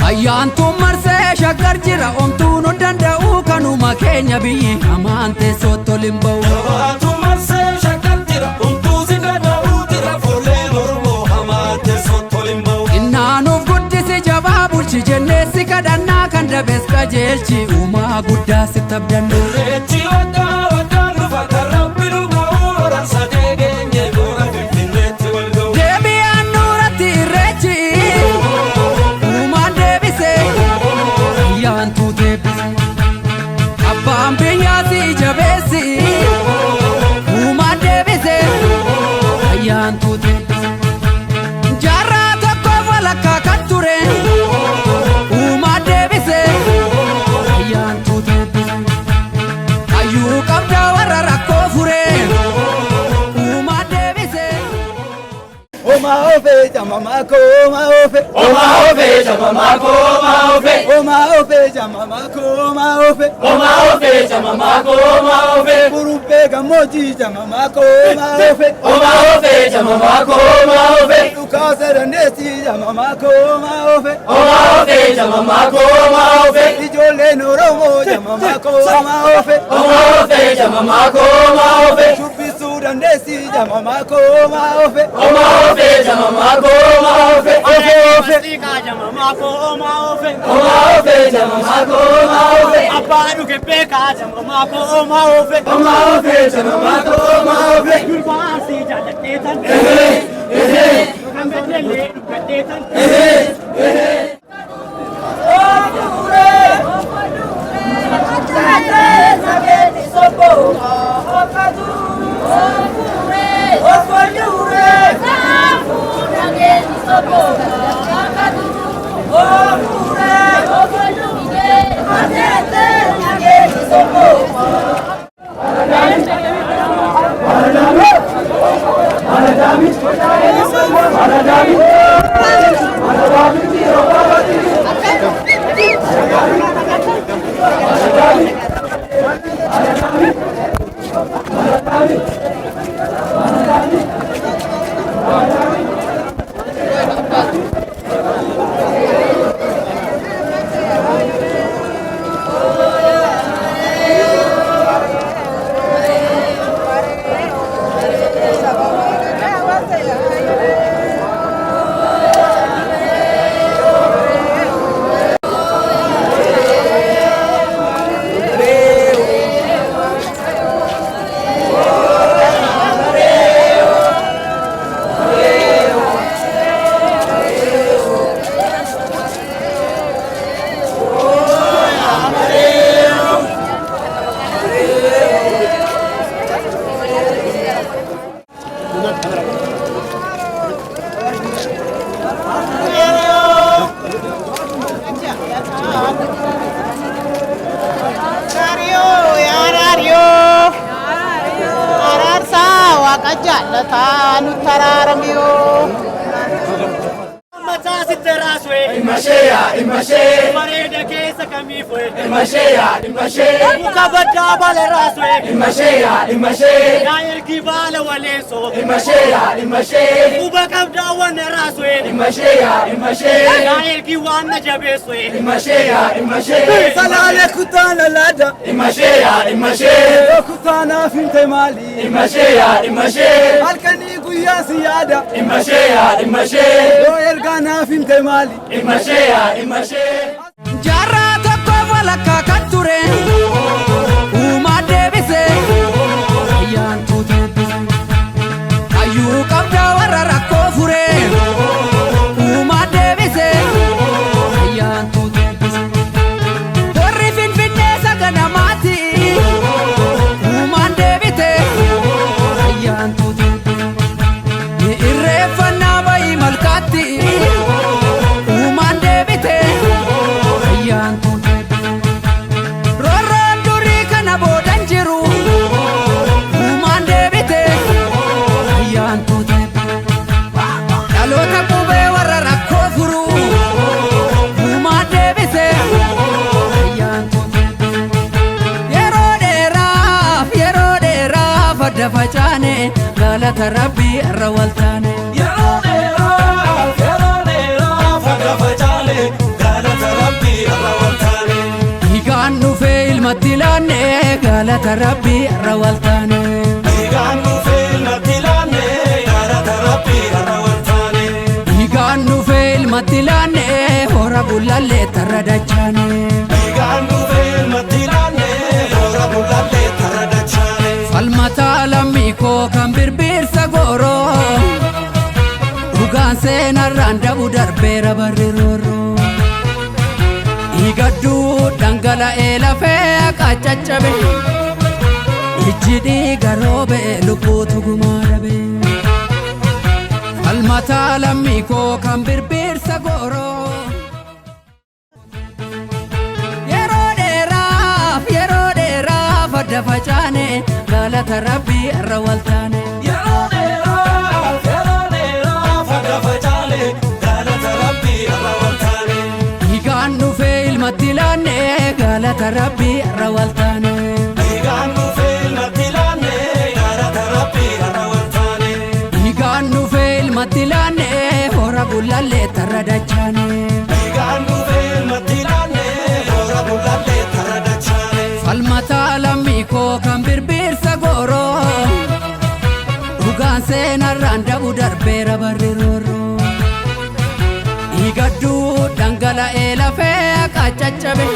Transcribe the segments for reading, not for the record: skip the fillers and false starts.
Ayyaantu marsee shaggar jira omtuu nu danda'u kanuma keenya biyyi amaante sottoo limba'u. Ayyaantu marsee shaggar jira omtuu si danda'u jira foollee Oromoo amaante sottoo limba'u. Innaanuuf guddisi jabaa bulchi jennee si kadhannaa kan dabees qajeelchi uumaa guddaa si tabdannu. Reechi waddaa waddaan dhufa karra bilu ga'uu oransa deegeenye goora finfinneetti wal ga'u. Deebi'aan nuuratti irreechi. Abbaan biyyaati jabeessi uumaa deebise ayyaantu deebise jaarraa tokkoof walakkaa kan ture uumaa deebise ayyaantu deebise hayyuu qabdaa warra rakkoo fure uumaa deebise. Oma ofe jamama ko oma ofe. Oma ofe jamama ko oma ofe. Oma ofe jamama ko oma ofe. Oma ofe jamama ko oma ofe. Kurupe gamoji jamama ko oma ofe. Oma ofe jamama ko oma ofe. Ukasera nesi jamama ko oma ofe. Oma ofe jamama ko oma ofe. Ijole noromo jamama ko oma ofe. Oma ofe jamama ko oma ofe. Chubisura nesi jamama ko oma ofe. Oma ofe jamama ko oma ofe. Ofe ofe. Sika jamama ko oma ofe. Oma ofe jamama ko oma ofe. Abadu ke peka jamama ko oma ofe. Oma ofe jamama ko oma ofe. Kurbaasi jalatetan. Kambetele katetan. jaalataa nu taraaramiyo. Mataa sitti raaswee. Imashee. Bareeda keessa kamiifwee. Imashee. Muka baddaa bala raaswee. Imashee. Yaa ergi baala waleensoo. Imashee. Quba qabdaa wanna raaswee. Imashee. Yaa ergi waan na jabeesswee. Imashee. Salaale kutaana laada. Imashee. Kutaana finte maali. Imashee. Halkanii guyyaa si yaada. Imashee. Yoo ergaa finte maali. Imashee. Jaarraa tokko walakkaa kan ture uumaa deebise ayyaan tuuti eebbise hayyuu qabdaa warra rakkoo fure uumaa deebise ayyaan tuuti eebbise warri finfinnee saganamaati uumaan deebite ayyaan tuuti eebbise irreeffannaa bayii malkaatti uumaan deebite ayyaan tuuti roorroon durii kana boodan jiru uumaan deebite ayyaan tuuti dhaloota qubee warra rakkoo furu uumaan deebise ayyaan tuuti yeroo dheeraaf adda facaane galata rabbii irra waltaane higaan dhufee ilmatti laanne galata rabbii irra waltaane higaan dhufee ilmatti laanne hora bullallee tarra dachaane falmataa lammii koo kan birbirsa gooroo dhugaan seenarraan dabu darbeera barri roorroo higadduu dhangala'ee lafee qaccaccabe ijji dhiiga roobe lubbuutu gumaa dhabe falmataa lammii koo kan birbirsa gooroo yeroo dheeraaf adda facaane galata rabbii irra waltaane higaan dhufee ilmatti laanne galata rabbii irra waltaane higaan dhufee ilmatti laanne hora bullallee tarra dachaane falmataa lammii koo kan birbirsa gooroo dhugaan seenarraan dabu darbeera barri roorroo higadduu dhangala'ee lafee qaccaccabe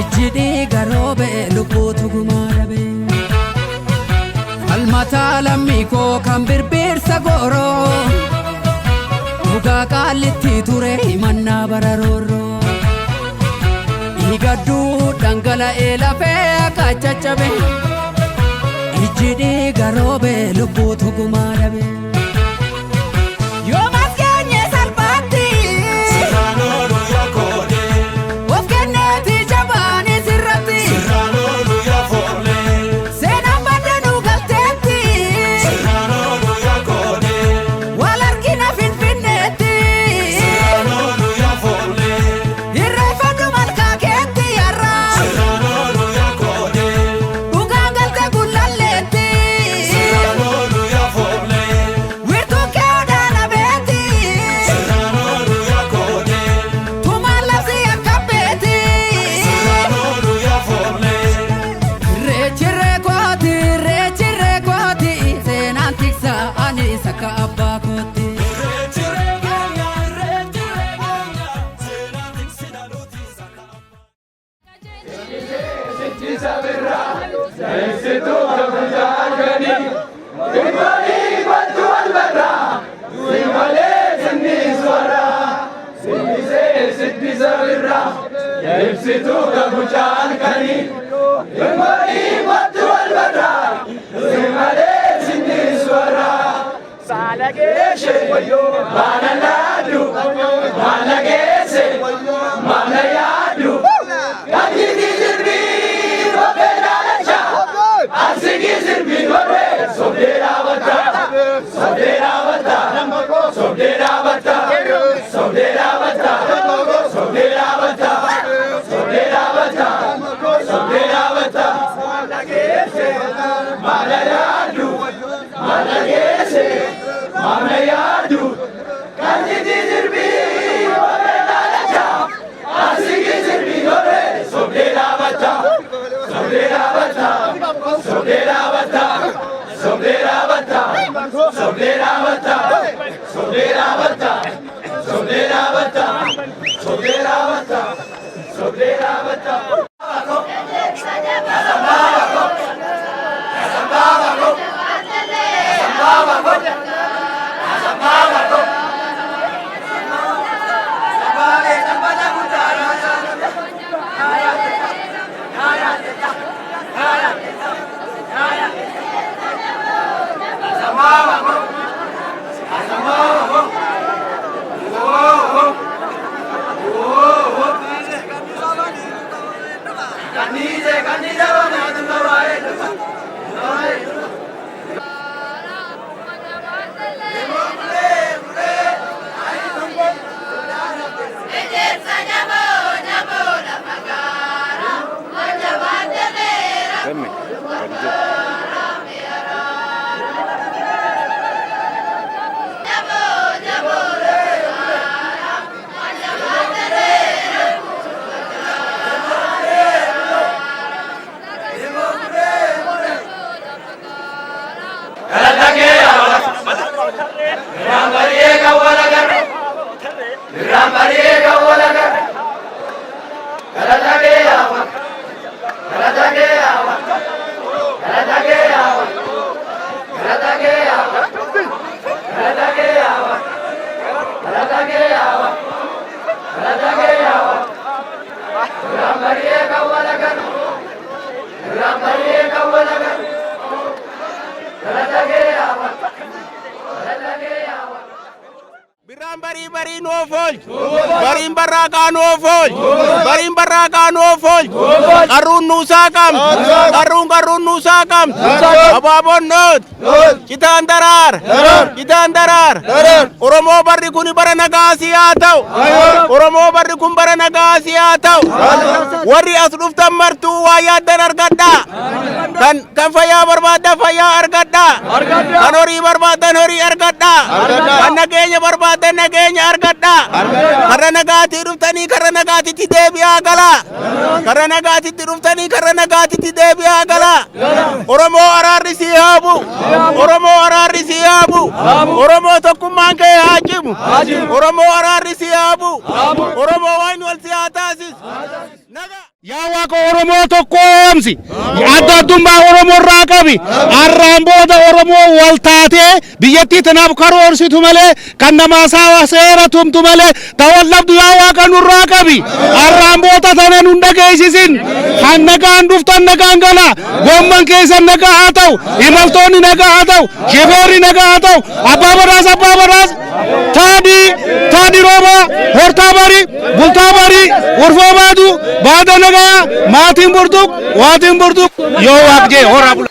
ijji dhiiga roobe lubbuutu gumaa dhabe falmataa lammii koo kan birbirsa gooroo dhugaa qaallitti ture himannaa bara roorroo higadduu dhangala'ee lafee qaccaccabe ijji dhiiga roobe lubbuutu gumaa dhabe yoomas geenye salphaatti of kenneeti jabaani sirratti seenaan baddanuu galteetti wal argina finfinneetti irreeffadhu malkaa keetti yarraa dhugaan galte gullalleetti wirtuu kee odaana beeti tumaan labsii akka beeti irreechirree kooti seenaan tiksa anis akka abbaa kooti Asigi sirbi gore, sobera Ameyadu, Kanjidi Zirbi, Obedalacha, Asigi Zirbi, Ore, Sobdera Bata, Sobdera Bata, Sobdera Bata, Sobdera Bata, Sobdera Bata, Sobdera Bata, Sobdera Bata, Sobdera Bata, Sobdera Bata. Bari no fol, barin baraka no fol, barin baraka no fol. Karun nusakam, karun nusakam. Ababon not, kita andarar. Oromo barri kuni baranagasi atau, Oromo barri kun baranagasi atau. Wari asruftan martu wayat dan argada. Kan faya barbada faya argada. Kan hori barbada hori argada. Kan nagenya barbada nagenya argada. Karena nagati ruftani karena nagati tidebi agala. Karena nagati ruftani karena nagati tidebi agala. Oromo arari sihabu. Oromo arari sihabu. Oromo tokkummaan kee hajimu. Oromo arari sihabu. Oromo wain wal siatasis. Naga yaa waaqa Oromoo tokkoomsi addaddummaa Oromoo irraa qabi har'aan booda Oromoo wal taatee biyyattii tanaaf karoorsitu malee kan namaa saawa seera tumtu malee tawallabdu yaa waaqa nurraa qabi har'aan booda tana nun dhageessisin kan nagaan dhuftan nagaan gala gomman keessan nagaa haa ta'u imaltoonni nagaa haa ta'u shefeerri nagaa haa ta'u abbaa baraas taadii rooba hortaa bari bultaa bari urfoo baadu baada nagaa maatiin burtuq waatiin burtuq yoo waaqjee horaa bula.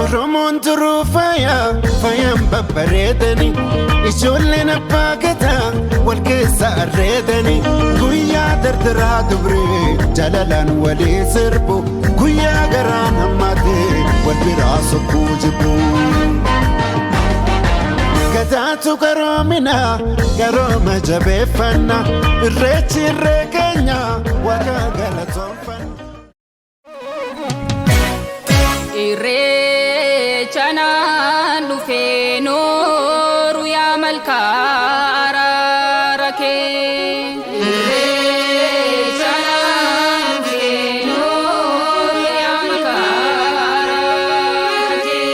Oromoon turuu faayaan babbareedani ijoolleen abbaa gadaa wal keessa arreedani guyyaa dardaraa dubree jalalaan walii sirbu guyyaa garaan hammaatee wal biraa sokkuu jibbu. Gadaatu garoomina garooma jabeeffanna irreechi irree keenya waaqa galatoonfanna. Irreecha naan dhufee nooru yaa malkaa araara kee. Irreecha naan dhufee nooru yaa malkaa araara kee.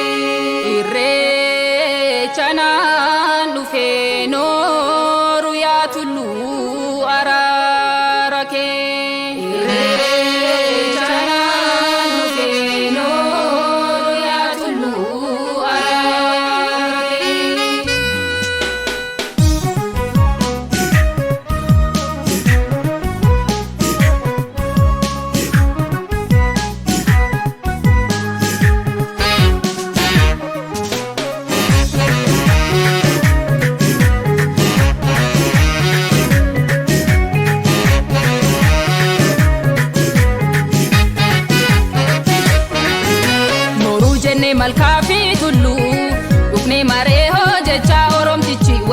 Irreecha naan dhufee nooru yaa tulluu araara kee.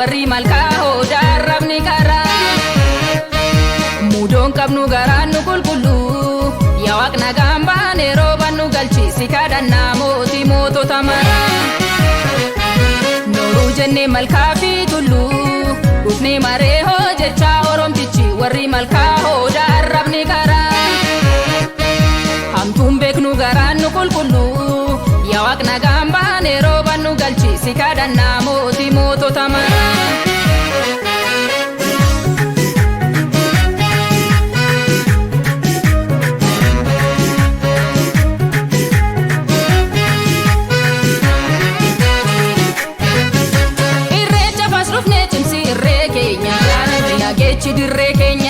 warri malkaa hojaa rabni karaa mudoon qabnu garaan nu qulqulluu yaa waaqna gaambaan rooban nu galchiisi kadhannaa mootii mootota maraa nooruu jennee malkaa fi tulluu dhufnee maree hojjechaa oromtichi warri malkaa hojaa rabni karaa hamtuun beeknu garaan nu qulqulluu yaa waaqna gaambaan rooban nu galchiisi kadhannaa mootii mootota maraa irreecha fas dhufnee cimsi irree keenya nageechi dirree keenya